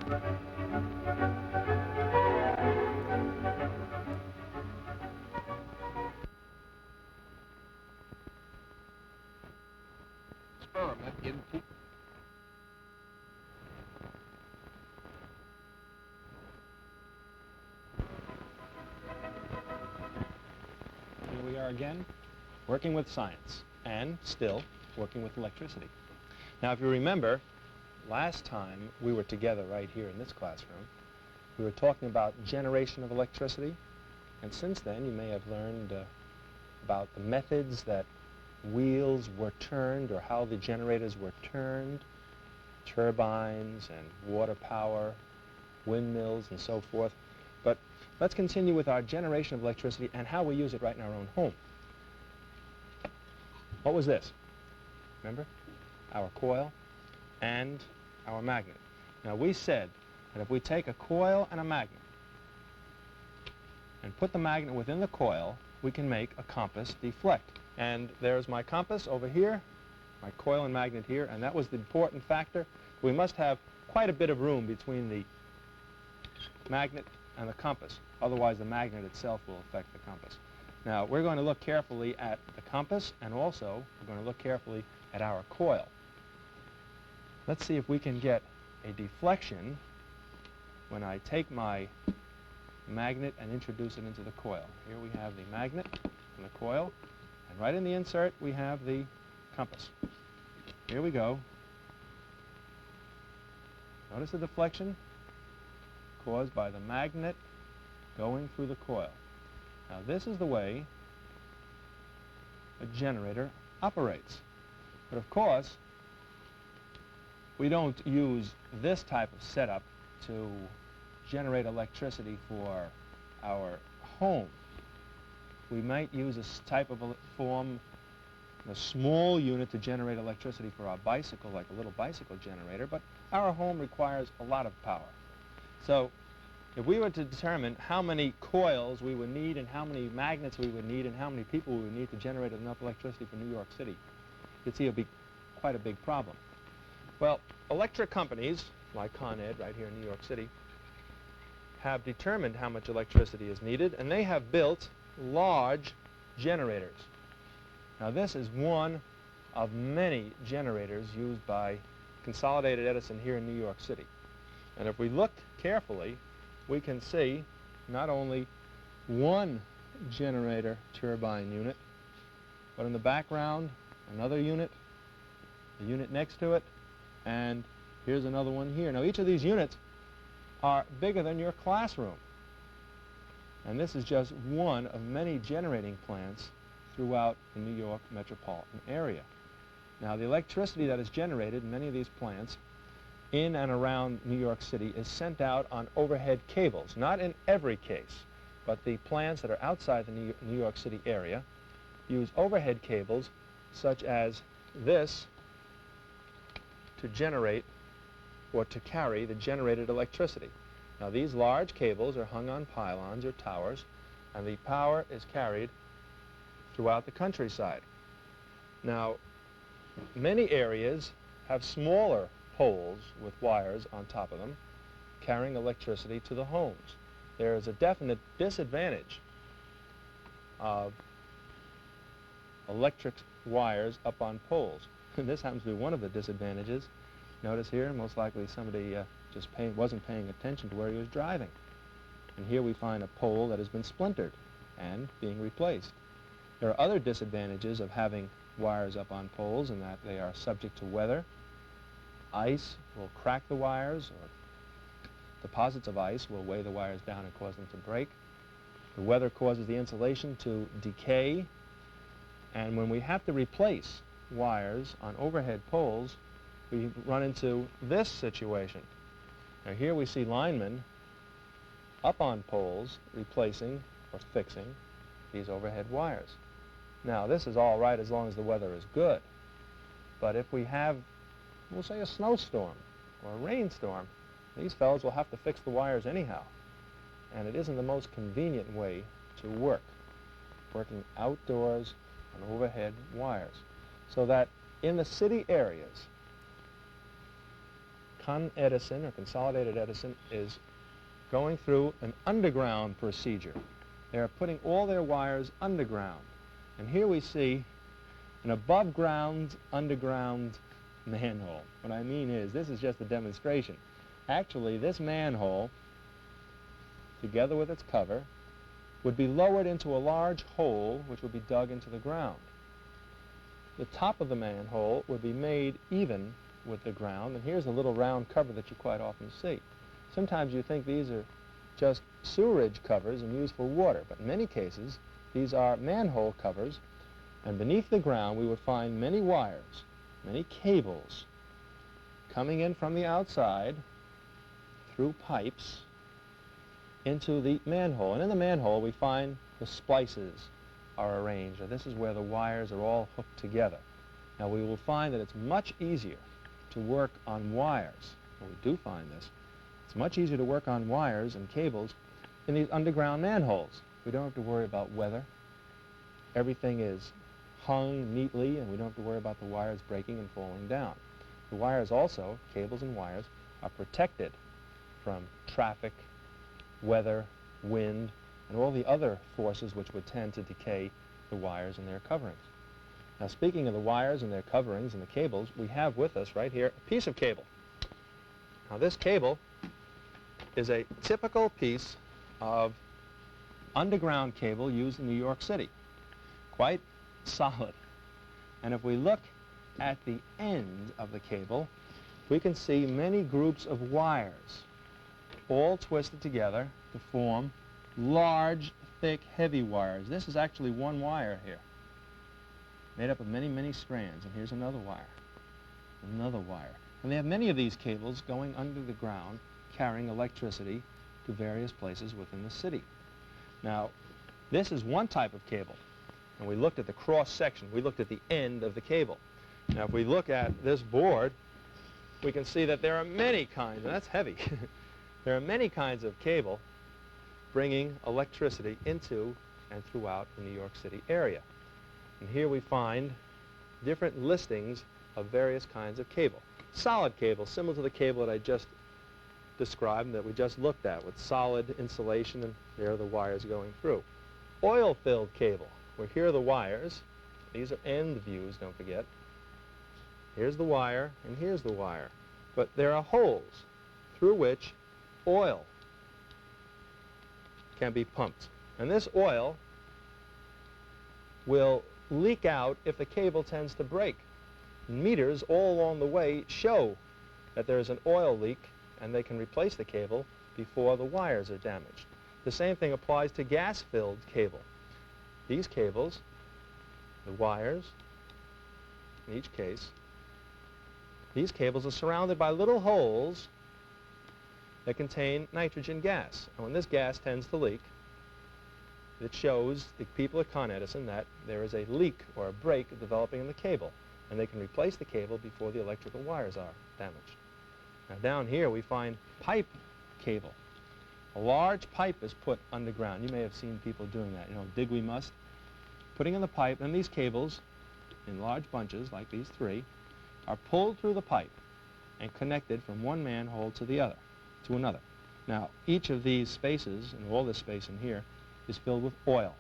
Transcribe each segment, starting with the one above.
Experiment in Here we are again, working with science, and still working with electricity. Now, if you remember, last time we were together right here in this classroom, we were talking about generation of electricity, and since then you may have learned about the methods that wheels were turned, or how the generators were turned, turbines and water power, windmills and so forth. But let's continue with our generation of electricity and how we use it right in our own home. What was this? Remember? Our coil and our magnet. Now, we said that if we take a coil and a magnet and put the magnet within the coil, we can make a compass deflect. And there's my compass over here, my coil and magnet here, and that was the important factor. We must have quite a bit of room between the magnet and the compass. Otherwise, the magnet itself will affect the compass. Now, we're going to look carefully at the compass, and also we're going to look carefully at our coil. Let's see if we can get a deflection when I take my magnet and introduce it into the coil. Here we have the magnet and the coil, and right in the insert we have the compass. Here we go. Notice the deflection caused by the magnet going through the coil. Now, this is the way a generator operates. But of course, we don't use this type of setup to generate electricity for our home. We might use a type of a small unit to generate electricity for our bicycle, like a little bicycle generator, but our home requires a lot of power. So if we were to determine how many coils we would need and how many magnets we would need and how many people we would need to generate enough electricity for New York City, you'd see it would be quite a big problem. Well, electric companies like Con Ed right here in New York City have determined how much electricity is needed, and they have built large generators. Now, this is one of many generators used by Consolidated Edison here in New York City. And if we look carefully, we can see not only one generator turbine unit, but in the background, another unit, the unit next to it, and here's another one here. Now, each of these units are bigger than your classroom. And this is just one of many generating plants throughout the New York metropolitan area. Now, the electricity that is generated in many of these plants in and around New York City is sent out on overhead cables. Not in every case, but the plants that are outside the New York City area use overhead cables such as this to generate or to carry the generated electricity. Now, these large cables are hung on pylons or towers, and the power is carried throughout the countryside. Now, many areas have smaller poles with wires on top of them carrying electricity to the homes. There is a definite disadvantage of electric wires up on poles. This happens to be one of the disadvantages. Notice here, most likely somebody wasn't paying attention to where he was driving. And here we find a pole that has been splintered and being replaced. There are other disadvantages of having wires up on poles in that they are subject to weather. Ice will crack the wires, or deposits of ice will weigh the wires down and cause them to break. The weather causes the insulation to decay, and when we have to replace wires on overhead poles, we run into this situation. Now, here we see linemen up on poles replacing or fixing these overhead wires. Now, this is all right as long as the weather is good, but if we have, we'll say, a snowstorm or a rainstorm, these fellows will have to fix the wires anyhow, and it isn't the most convenient way to work, working outdoors on overhead wires. So that in the city areas, Con Edison, or Consolidated Edison, is going through an underground procedure. They are putting all their wires underground. And here we see an above-ground, underground manhole. What I mean is, this is just a demonstration. Actually, this manhole, together with its cover, would be lowered into a large hole which would be dug into the ground. The top of the manhole would be made even with the ground, and here's a little round cover that you quite often see. Sometimes you think these are just sewerage covers and used for water, but in many cases these are manhole covers, and beneath the ground we would find many wires, many cables coming in from the outside through pipes into the manhole. And in the manhole we find the splices are arranged. Now, this is where the wires are all hooked together. Now we will find that it's much easier to work on wires. Well, we do find this. It's much easier to work on wires and cables in these underground manholes. We don't have to worry about weather. Everything is hung neatly, and we don't have to worry about the wires breaking and falling down. The wires also, cables and wires, are protected from traffic, weather, wind, and all the other forces which would tend to decay the wires and their coverings. Now, speaking of the wires and their coverings and the cables, we have with us right here a piece of cable. Now, this cable is a typical piece of underground cable used in New York City. Quite solid. And if we look at the end of the cable, we can see many groups of wires all twisted together to form large, thick, heavy wires. This is actually one wire here, made up of many, many strands. And here's another wire, another wire. And they have many of these cables going under the ground, carrying electricity to various places within the city. Now, this is one type of cable. And we looked at the cross section. We looked at the end of the cable. Now, if we look at this board, we can see that there are many kinds, and that's heavy. There are many kinds of cable bringing electricity into and throughout the New York City area. And here we find different listings of various kinds of cable. Solid cable, similar to the cable that I just described and that we just looked at, with solid insulation, and there are the wires going through. Oil-filled cable, where here are the wires. These are end views, don't forget. Here's the wire, and here's the wire. But there are holes through which oil can be pumped. And this oil will leak out if the cable tends to break. Meters all along the way show that there is an oil leak, and they can replace the cable before the wires are damaged. The same thing applies to gas-filled cable. These cables, the wires, in each case, these cables are surrounded by little holes that contain nitrogen gas. And when this gas tends to leak, it shows the people at Con Edison that there is a leak or a break developing in the cable, and they can replace the cable before the electrical wires are damaged. Now, down here we find pipe cable. A large pipe is put underground. You may have seen people doing that. You know, dig we must. Putting in the pipe, and these cables, in large bunches like these three, are pulled through the pipe and connected from one manhole to the other, to another. Now, each of these spaces, and all this space in here, is filled with oil.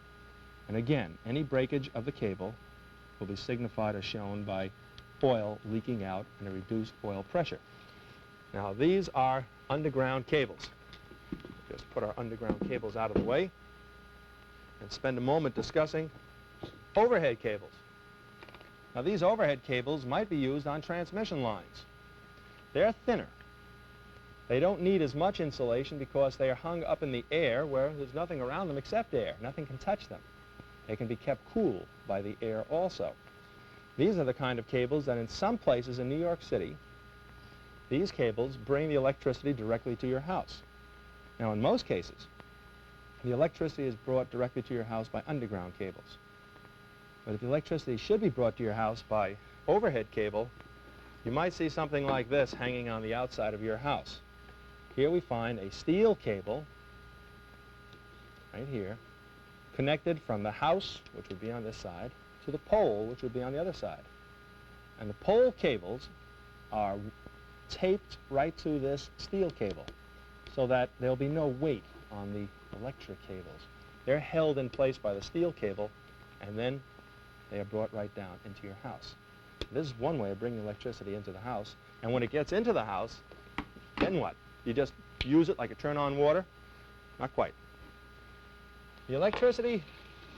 And again, any breakage of the cable will be signified or shown by oil leaking out and a reduced oil pressure. Now, these are underground cables. Just put our underground cables out of the way and spend a moment discussing overhead cables. Now, these overhead cables might be used on transmission lines. They're thinner. They don't need as much insulation because they are hung up in the air where there's nothing around them except air. Nothing can touch them. They can be kept cool by the air also. These are the kind of cables that in some places in New York City, these cables bring the electricity directly to your house. Now, in most cases, the electricity is brought directly to your house by underground cables. But if the electricity should be brought to your house by overhead cable, you might see something like this hanging on the outside of your house. Here we find a steel cable, right here, connected from the house, which would be on this side, to the pole, which would be on the other side. And the pole cables are taped right to this steel cable so that there'll be no weight on the electric cables. They're held in place by the steel cable, and then they are brought right down into your house. This is one way of bringing electricity into the house. And when it gets into the house, then what? You just use it like a turn-on water? Not quite. The electricity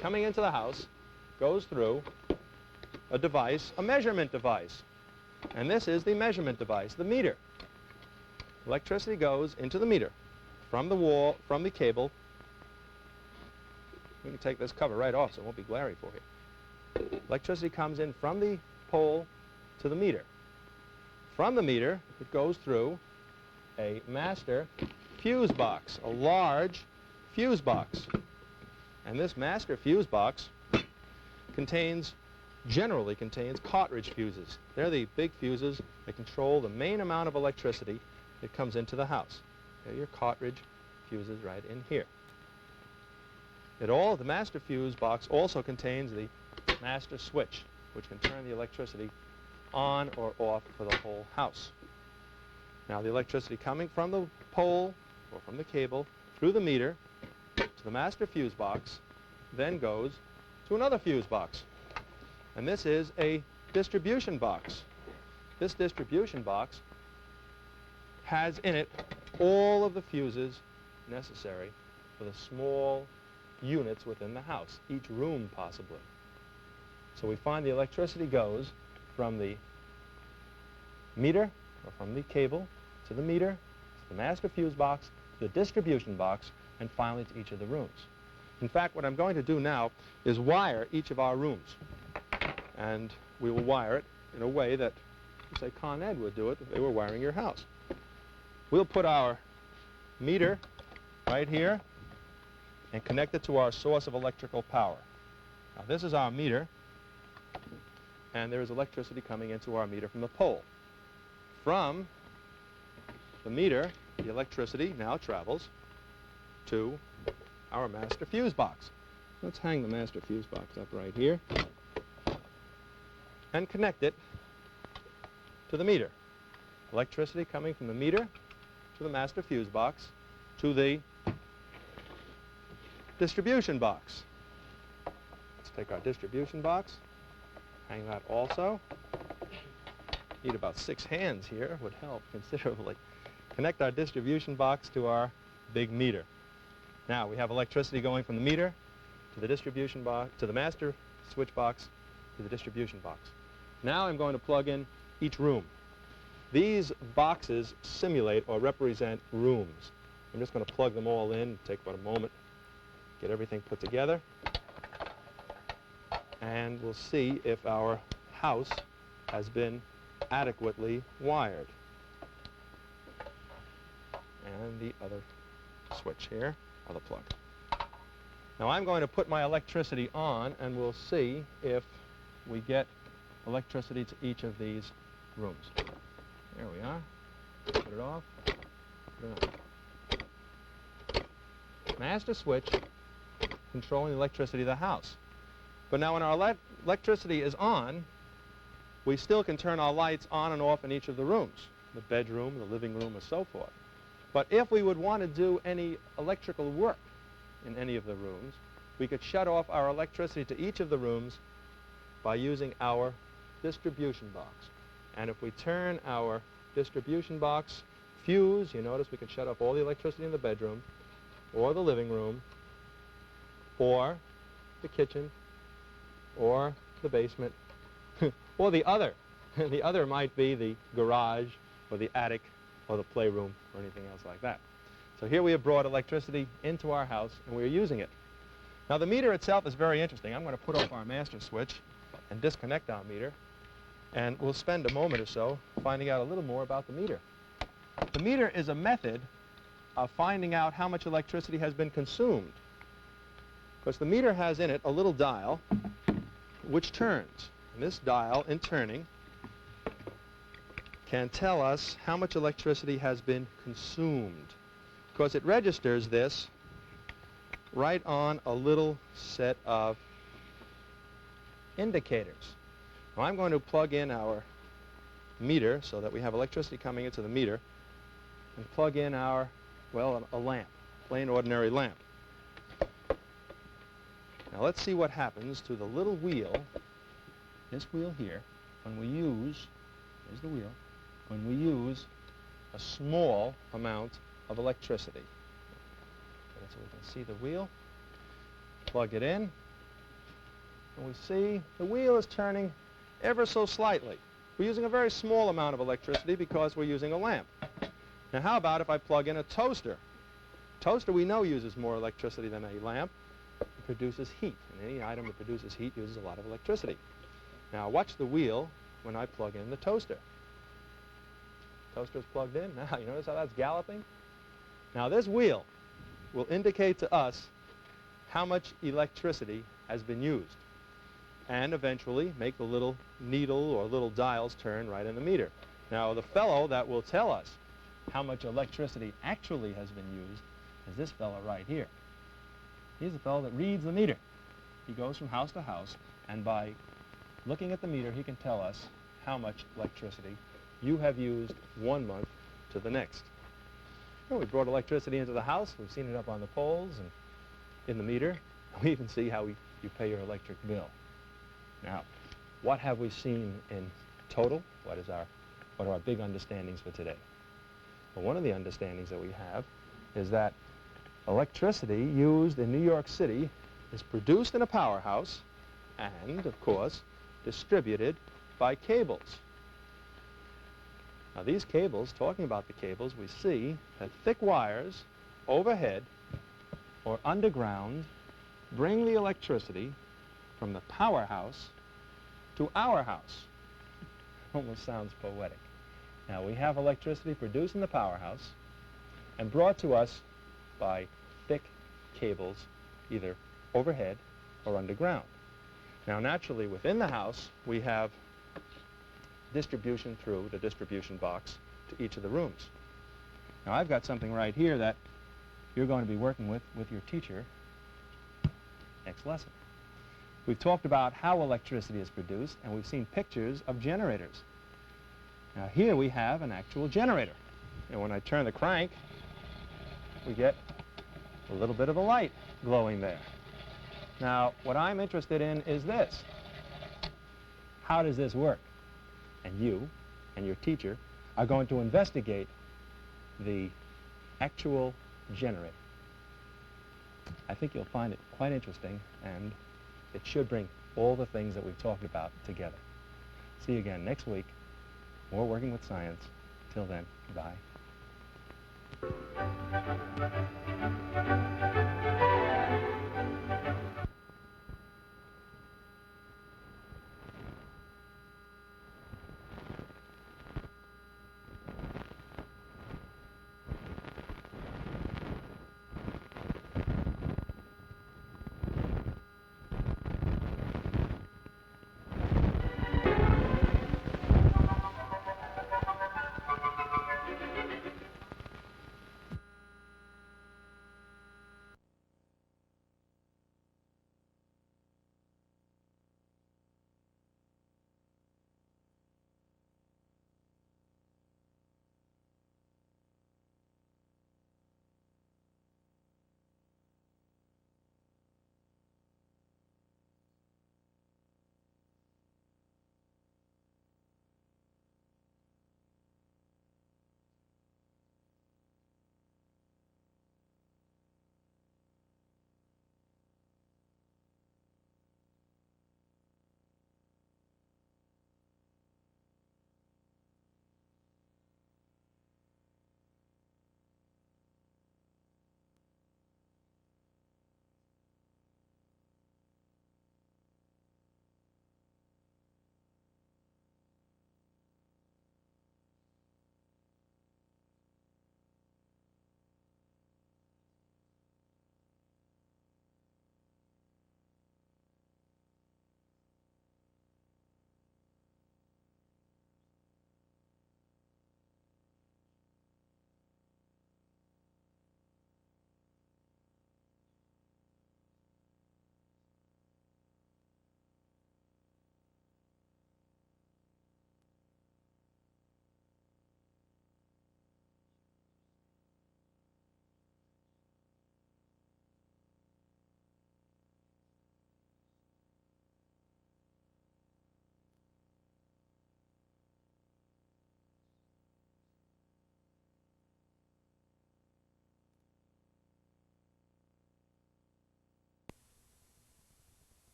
coming into the house goes through a device, a measurement device. And this is the measurement device, the meter. Electricity goes into the meter from the wall, from the cable. We can take this cover right off so it won't be glary for you. Electricity comes in from the pole to the meter. From the meter, it goes through a master fuse box, a large fuse box. And this master fuse box generally contains cartridge fuses. They're the big fuses that control the main amount of electricity that comes into the house. They're your cartridge fuses right in here. The master fuse box also contains the master switch, which can turn the electricity on or off for the whole house. Now the electricity coming from the pole or from the cable through the meter to the master fuse box then goes to another fuse box. And this is a distribution box. This distribution box has in it all of the fuses necessary for the small units within the house, each room possibly. So we find the electricity goes from the meter, or from the cable, to the meter, to the master fuse box, to the distribution box, and finally to each of the rooms. In fact, what I'm going to do now is wire each of our rooms. And we will wire it in a way that, say, Con Ed would do it if they were wiring your house. We'll put our meter right here and connect it to our source of electrical power. Now this is our meter, and there is electricity coming into our meter from the pole. From the meter, the electricity now travels to our master fuse box. Let's hang the master fuse box up right here and connect it to the meter. Electricity coming from the meter to the master fuse box to the distribution box. Let's take our distribution box, hang that also. Need about 6 hands here, would help considerably. Connect our distribution box to our big meter. Now we have electricity going from the meter to the distribution box, to the master switch box, to the distribution box. Now I'm going to plug in each room. These boxes simulate or represent rooms. I'm just going to plug them all in, take about a moment, get everything put together, and we'll see if our house has been adequately wired. And the other switch here, other plug. Now I'm going to put my electricity on, and we'll see if we get electricity to each of these rooms. There we are. Put it off. Put it on. Master switch controlling the electricity of the house. But now when our electricity is on, we still can turn our lights on and off in each of the rooms, the bedroom, the living room, and so forth. But if we would want to do any electrical work in any of the rooms, we could shut off our electricity to each of the rooms by using our distribution box. And if we turn our distribution box fuse, you notice we can shut off all the electricity in the bedroom, or the living room, or the kitchen, or the basement, or the other. The other might be the garage, or the attic, or the playroom, or anything else like that. So here we have brought electricity into our house, and we are using it. Now the meter itself is very interesting. I'm going to put off our master switch and disconnect our meter, and we'll spend a moment or so finding out a little more about the meter. The meter is a method of finding out how much electricity has been consumed, because the meter has in it a little dial which turns. And this dial, in turning, can tell us how much electricity has been consumed, because it registers this right on a little set of indicators. Now I'm going to plug in our meter so that we have electricity coming into the meter and plug in our, well, a lamp, plain ordinary lamp. Now let's see what happens to the little wheel, this wheel here, when we use, here's the wheel, when we use a small amount of electricity. Okay, so we can see the wheel, plug it in, and we see the wheel is turning ever so slightly. We're using a very small amount of electricity because we're using a lamp. Now how about if I plug in a toaster? Toaster we know uses more electricity than a lamp. It produces heat, and any item that produces heat uses a lot of electricity. Now watch the wheel when I plug in the toaster. Toaster's plugged in. Now you notice how that's galloping? Now this wheel will indicate to us how much electricity has been used, and eventually make the little needle or little dials turn right in the meter. Now the fellow that will tell us how much electricity actually has been used is this fellow right here. He's the fellow that reads the meter. He goes from house to house, and by looking at the meter he can tell us how much electricity you have used one month to the next. Well, we brought electricity into the house. We've seen it up on the poles and in the meter. We even see how you pay your electric bill. Now, what have we seen in total? What are our big understandings for today? Well, one of the understandings that we have is that electricity used in New York City is produced in a powerhouse and, of course, distributed by cables. Now these cables, talking about the cables, we see that thick wires overhead or underground bring the electricity from the powerhouse to our house. Almost sounds poetic. Now we have electricity produced in the powerhouse and brought to us by thick cables, either overhead or underground. Now naturally within the house we have distribution through the distribution box to each of the rooms. Now I've got something right here that you're going to be working with your teacher next lesson. We've talked about how electricity is produced, and we've seen pictures of generators. Now here we have an actual generator. And when I turn the crank, we get a little bit of a light glowing there. Now what I'm interested in is this. How does this work? And you and your teacher are going to investigate the actual generator. I think you'll find it quite interesting, and it should bring all the things that we've talked about together. See you again next week. More Working with Science. Till then, bye.